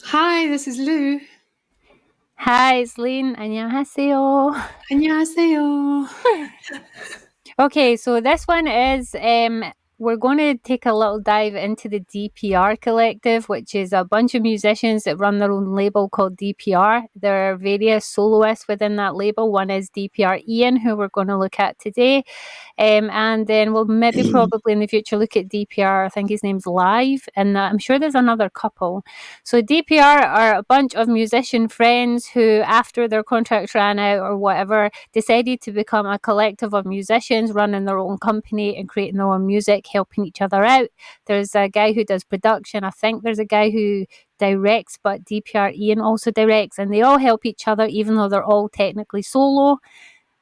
Hi, this is Lou. Hi, it's Lean. 안녕하세요. 안녕하세요. Okay, so this one is we're going to take a little dive into the DPR collective, which is a bunch of musicians that run their own label called DPR. There are various soloists within that label. One is DPR IAN, who we're going to look at today. And then we'll maybe probably in the future look at DPR. I think his name's Live, and I'm sure there's another couple. So DPR are a bunch of musician friends who, after their contracts ran out or whatever, decided to become a collective of musicians running their own company and creating their own music, helping each other out. There's a guy who does production. I think there's a guy who directs, but DPR Ian also directs, and they all help each other, even though they're all technically solo.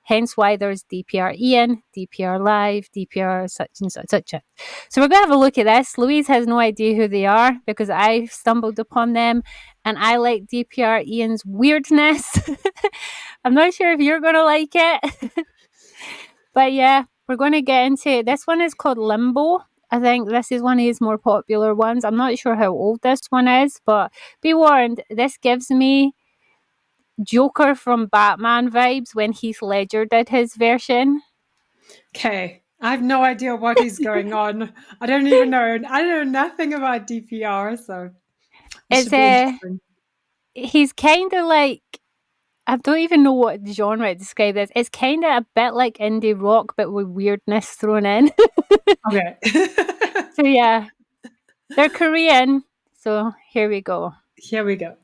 Hence why there's DPR Ian, DPR Live, DPR such and such, such. So we're going to have a look at this. Louise has no idea who they are because I stumbled upon them, and I like DPR Ian's weirdness. I'm not sure if you're going to like it. But yeah, we're going to get into it. This one is called Limbo. I think this is one of his more popular ones. I'm not sure how old this one is, but be warned, this gives me Joker from Batman vibes when Heath Ledger did his version. Okay, I have no idea what is going on. I don't even know. I know nothing about DPR, so this It's should be interesting. he's kind of like, I don't even know what genre to describe this. It's kind of a bit like indie rock, but with weirdness thrown in. Okay. So yeah, they're Korean. So here we go. Here we go.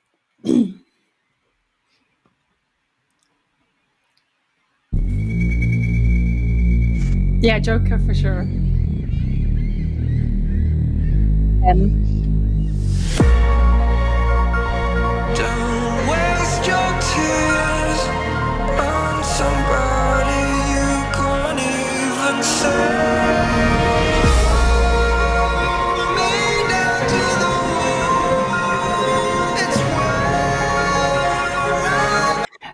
Yeah, Joker for sure. Don't waste your tears on somebody you can't even say. Me down to the wall, it's where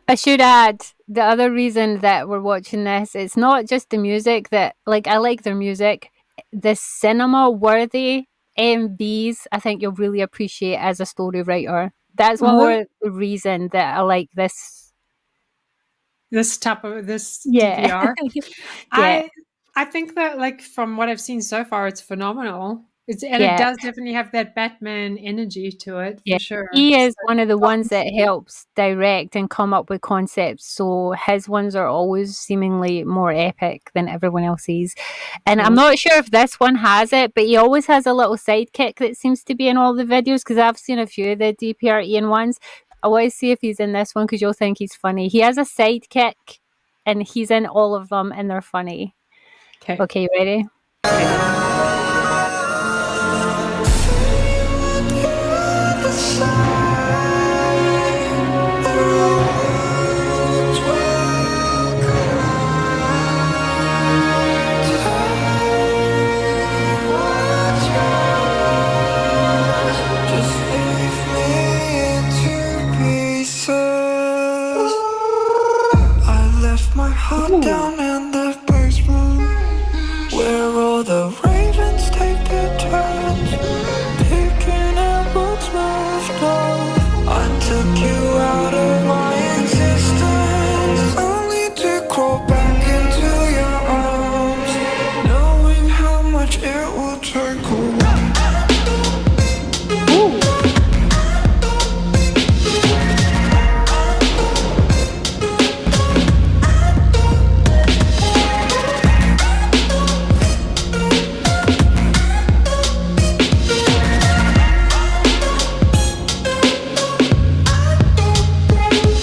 I should add the other reason that we're watching this. It's not just the music that, like, I like their music. The cinema worthy MVs, I think you'll really appreciate as a story writer. That's Oh, more the reason that I like this. this type of this Yeah. DPR. Yeah. I I think that like from what I've seen so far, it's phenomenal. It Yeah. does definitely have that Batman energy to it Yeah. for sure. He is So one of the ones Gotham that City. helps direct and come up with concepts, so his ones are always seemingly more epic than everyone else's. And I'm Cool. not sure if this one has it, but he always has a little sidekick that seems to be in all the videos, because I've seen a few of the DPR Ian ones. I want to see if he's in this one because you'll think he's funny. He has a sidekick and he's in all of them and they're funny. Okay. Okay, ready? Okay. the side, the roads will collide. Just leave me in two pieces. I left my heart Ooh. down in the basement, where all the ravens take their turns, picking at what's left of. I took you out of my existence, only to crawl back into your arms, knowing how much it will take away. Ooh.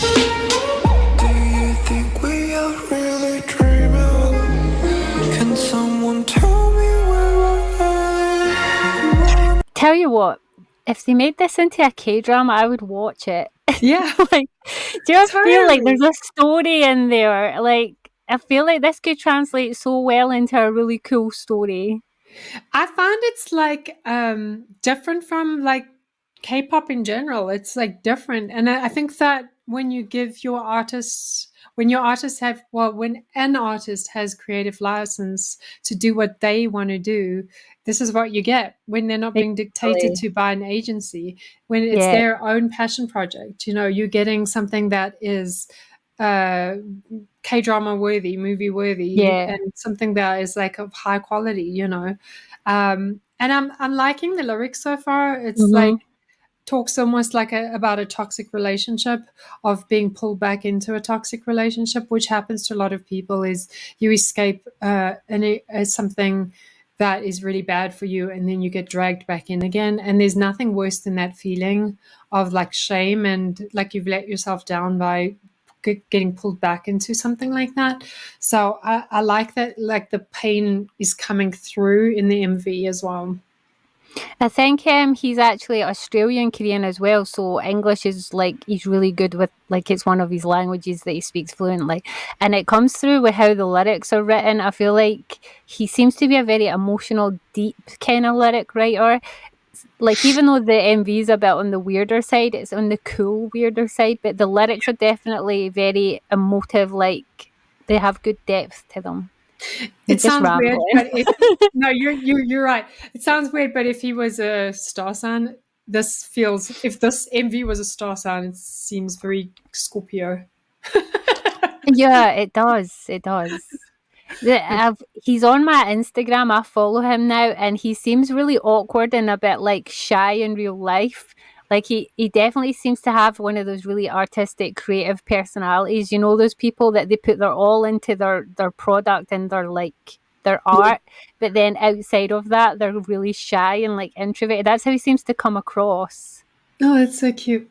Do you think we are really dreaming? Can someone tell me where I am? Tell you what, if they made this into a K drama, I would watch it. Yeah, Like, do you feel like totally. there's a story in there? Like, I feel like this could translate so well into a really cool story. I find it's like different from like K-pop in general, it's like different. And I think that when you give your artists, when your artists have, well, when an artist has creative license to do what they want to do, this is what you get when they're not being dictated Exactly. to by an agency, when it's Yeah, their own passion project. You're getting something that is uh, K-drama worthy, movie worthy, yeah. and something that is like of high quality. And I'm liking the lyrics so far. It's like Mhm. talks almost like about a toxic relationship, of being pulled back into a toxic relationship, which happens to a lot of people. Is you escape something that is really bad for you, and then you get dragged back in again, and there's nothing worse than that feeling of like shame, and like you've let yourself down by getting pulled back into something like that. So I like that, like the pain is coming through in the MV as well. I think he's actually Australian Korean as well, so English is like he's really good with, like, it's one of his languages that he speaks fluently, and it comes through with how the lyrics are written. I feel like he seems to be a very emotional, deep kind of lyric writer. Like, even though the MV is a bit on the weirder side, it's on the cool weirder side, but the lyrics are definitely very emotive. Like, they have good depth to them. I'm It just sounds weird, rambling. but if no, you're right. It sounds weird, but if he was a star sign, this feels. If this MV was a star sign, it seems very Scorpio. Yeah, it does. It does. He's on my Instagram. I follow him now, and he seems really awkward and a bit like shy in real life. Like, he definitely seems to have one of those really artistic, creative personalities. You know, those people that they put their all into their product and their Yeah. art, but then outside of that, they're really shy and like introverted. That's how he seems to come across. Oh, that's so cute.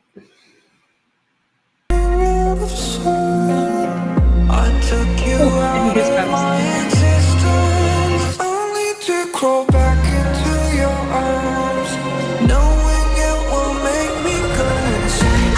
I took you Oh, getting out of goosebumps. my existence, only to crawl back into your arms, knowing it will make me go insane.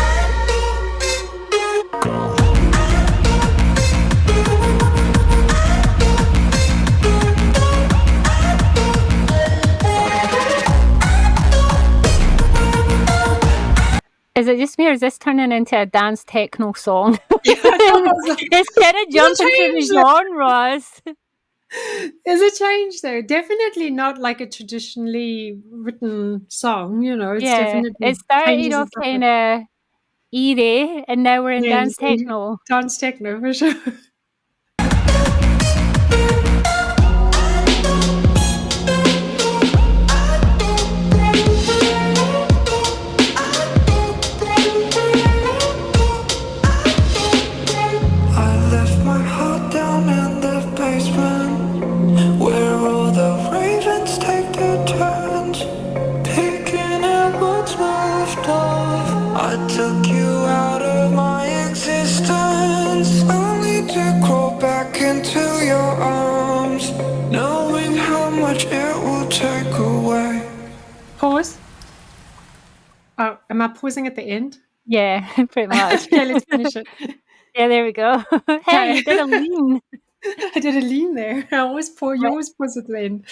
Is it just me, or is this turning into a dance techno song? Yeah, I thought I was like, It's kind of there's a jumping through the change there. genres. There's a change there. Definitely not like a traditionally written song. It's Yeah, it definitely started changes and off stuff like. kind of eerie, and now we're in Yeah, dance just techno. dance techno for sure. I left my heart down in the basement, where all the ravens take their turns, picking at what's left of. I took you out of my existence, only to crawl back into your arms, knowing how much it will take away. Pause. Oh, am I pausing at the end? Yeah, pretty much. Okay, let's finish it. Yeah, there we go. Hey, Okay. you did a lean. I did a lean there. You Right. always pause at the end.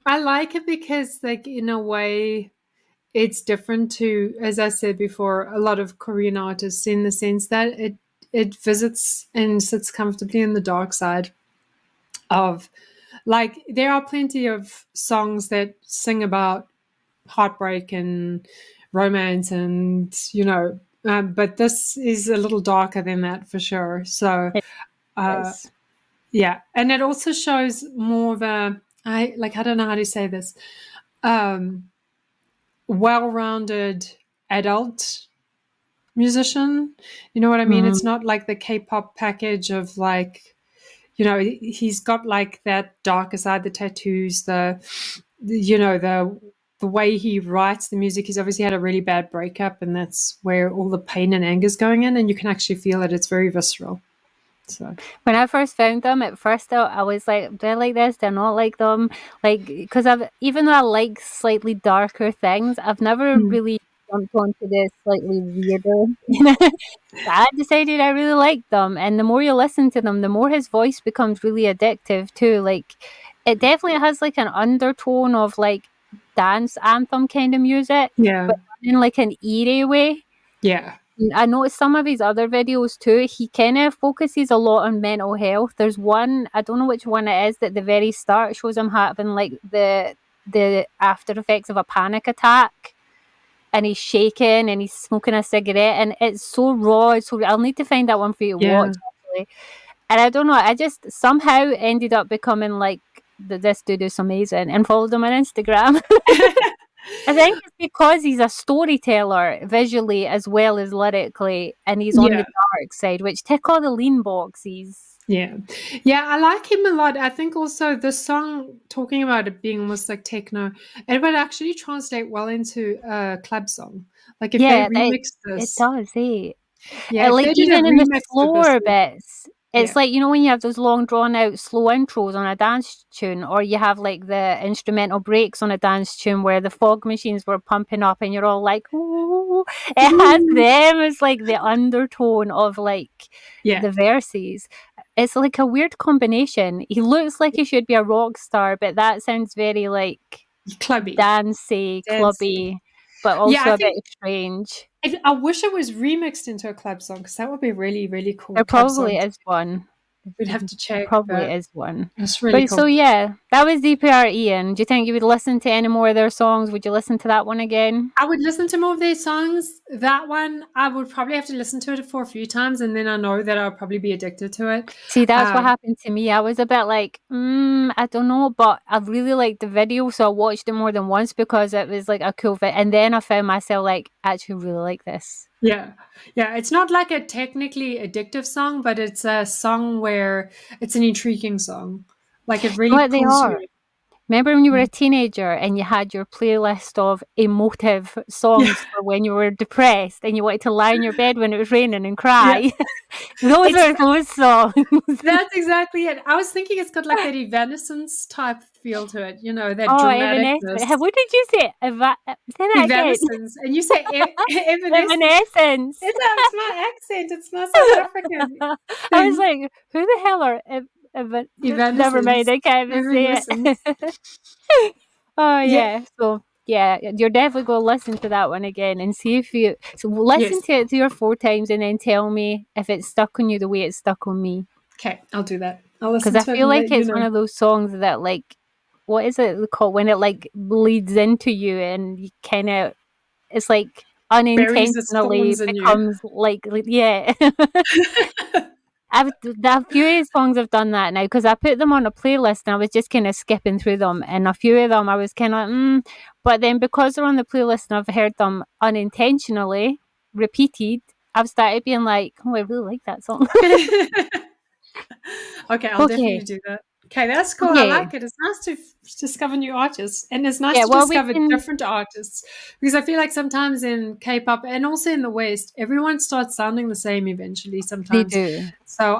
I like it because, like, in a way, it's different to, as I said before, a lot of Korean artists, in the sense that it visits and sits comfortably in the dark side of, like, there are plenty of songs that sing about heartbreak and romance, and but this is a little darker than that for sure. So It uh is. yeah, and it also shows more of a, I don't know how to say this, um well-rounded adult musician. You know what I mean? It's Mhm. not like the K-pop package of, like, he's got like that darker side, the tattoos, the way he writes the music. He's obviously had a really bad breakup, and that's where all the pain and anger is going in, and you can actually feel it. It's very visceral. So When I first found them, at first I was like, do I like this? Do I not like them? Like, because even though I like slightly darker things, I've never mm. really jumped onto this slightly weirder. But I decided I really liked them, and the more you listen to them, the more his voice becomes really addictive too. Like, it definitely has like an undertone of like dance anthem kind of music, Yeah. but in like an eerie way. Yeah. I noticed some of his other videos too, he kind of focuses a lot on mental health. There's one, I don't know which one it is, that at the very start shows him having like the after effects of a panic attack, and he's shaking and he's smoking a cigarette, and it's so raw. So I'll need to find that one for you to watch, actually. And I don't know, I just somehow ended up becoming like, this dude is amazing, and followed him on Instagram. I think it's because he's a storyteller visually as well as lyrically, and he's on the dark side, which tick all the lean boxes. Yeah. Yeah, I like him a lot. I think also the song, talking about it being almost like techno, it would actually translate well into a club song. Like if they remixed it this. does, eh? Yeah, if Like they did a even in the remix of this slower one. bits, it's like, you know, when you have those long drawn out slow intros on a dance tune, or you have like the instrumental breaks on a dance tune where the fog machines were pumping up and you're all like, ooh, it has them as like the undertone of like the verses. It's like a weird combination. He looks like he should be a rock star, but that sounds very like clubby, dancey, clubby, but also a bit strange. I wish it was remixed into a club song, because that would be really, really cool. There probably is one. We'd have to check. Probably is one. That's really cool. So yeah, that was DPR IAN. Do you think you would listen to any more of their songs? Would you listen to that one again? I would listen to more of their songs. That one, I would probably have to listen to it for a few times, and then I know that I'll probably be addicted to it. See, that's what happened to me. I was a bit like, I don't know, but I really liked the video, so I watched it more than once because it was like a cool video. And then I found myself like, I actually really like this. Yeah. Yeah. It's not like a technically addictive song, but it's a song where it's an intriguing song. Like it really pulls you. Remember when you were a teenager and you had your playlist of emotive songs for when you were depressed and you wanted to lie in your bed when it was raining and cry? Those are those songs. That's exactly it. I was thinking it's got like that Evanescence type feel to it, you know, that dramaticness. What did you say? Say that Evanescence. And you say Evanescence. It's my accent. It's not South African. I was like, who the hell are never mind, I can't even say it. Oh yeah. So yeah, you're definitely going to listen to that one again and see if you listen to it 3 or 4 times and then tell me if it's stuck on you the way it's stuck on me. Okay, I'll do that. I'll listen to it. Because I feel like it's one of those songs that like, what is it called when it like bleeds into you and you kind of, it's like unintentionally becomes like yeah. A few songs have done that now because I put them on a playlist and I was just kind of skipping through them, and a few of them I was kind of but then because they're on the playlist and I've heard them unintentionally repeated, I've started being like, oh, I really like that song. Okay, I'll definitely do that. Okay, that's cool. I like it. It's nice to discover new artists, and it's nice to discover different artists, because I feel like sometimes in K-pop and also in the West, everyone starts sounding the same eventually sometimes. They do. So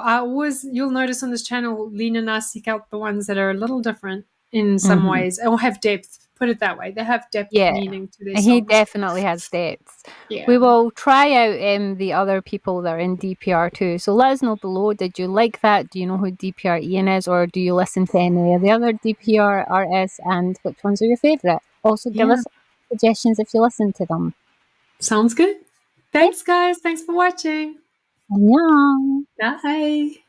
you'll notice on this channel, Lean and I seek out the ones that are a little different in some ways, or have depth. Put it that way. They have depth, meaning to their songs. He definitely has depth. Yeah. We will try out the other people that are in DPR too. So let us know below. Did you like that? Do you know who DPR IAN is, or do you listen to any of the other DPR artists, and which ones are your favourite? Also give us suggestions if you listen to them. Sounds good. Thanks guys. Thanks for watching. Annyeong. Bye.